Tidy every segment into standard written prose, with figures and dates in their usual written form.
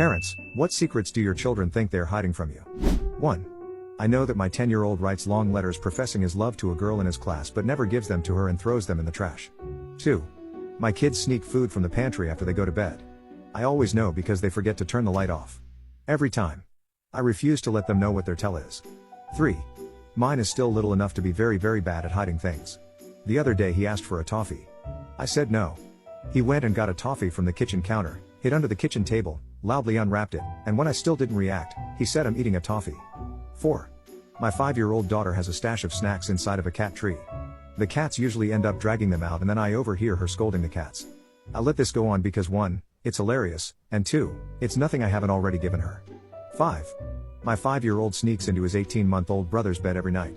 Parents, what secrets do your children think they're hiding from you? 1. I know that my 10-year-old writes long letters professing his love to a girl in his class but never gives them to her and throws them in the trash. 2. My kids sneak food from the pantry after they go to bed. I always know because they forget to turn the light off. Every time. I refuse to let them know what their tell is. 3. Mine is still little enough to be very bad at hiding things. The other day he asked for a toffee. I said no. He went and got a toffee from the kitchen counter, hid under the kitchen table, loudly unwrapped it, and when I still didn't react, he said I'm eating a toffee. 4. My 5-year-old daughter has a stash of snacks inside of a cat tree. The cats usually end up dragging them out and then I overhear her scolding the cats. I let this go on because 1, it's hilarious, and 2, it's nothing I haven't already given her. 5. My 5-year-old sneaks into his 18-month-old brother's bed every night.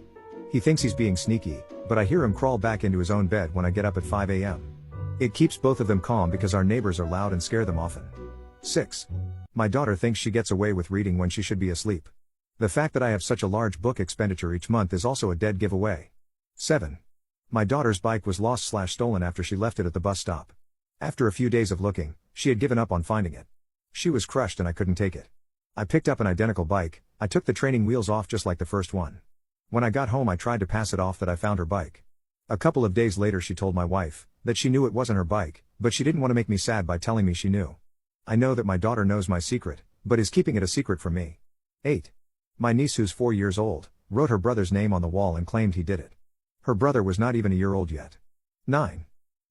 He thinks he's being sneaky, but I hear him crawl back into his own bed when I get up at 5 a.m. It keeps both of them calm because our neighbors are loud and scare them often. 6. My daughter thinks she gets away with reading when she should be asleep. The fact that I have such a large book expenditure each month is also a dead giveaway. 7. My daughter's bike was lost/stolen after she left it at the bus stop. After a few days of looking, she had given up on finding it. She was crushed and I couldn't take it. I picked up an identical bike, I took the training wheels off just like the first one. When I got home I tried to pass it off that I found her bike. A couple of days later she told my wife that she knew it wasn't her bike, but she didn't want to make me sad by telling me she knew. I know that my daughter knows my secret, but is keeping it a secret from me. 8. My niece, who's 4 years old, wrote her brother's name on the wall and claimed he did it. Her brother was not even a year old yet. 9.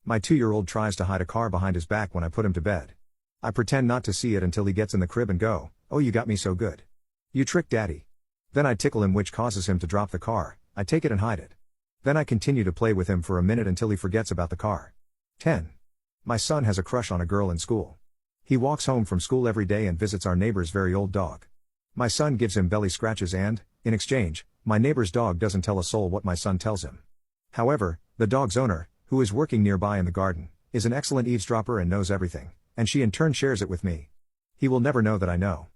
My 2-year-old tries to hide a car behind his back when I put him to bed. I pretend not to see it until he gets in the crib and go, "Oh, you got me so good. You tricked daddy." Then I tickle him, which causes him to drop the car. I take it and hide it. Then I continue to play with him for a minute until he forgets about the car. 10. My son has a crush on a girl in school. He walks home from school every day and visits our neighbor's very old dog. My son gives him belly scratches and, in exchange, my neighbor's dog doesn't tell a soul what my son tells him. However, the dog's owner, who is working nearby in the garden, is an excellent eavesdropper and knows everything, and she in turn shares it with me. He will never know that I know.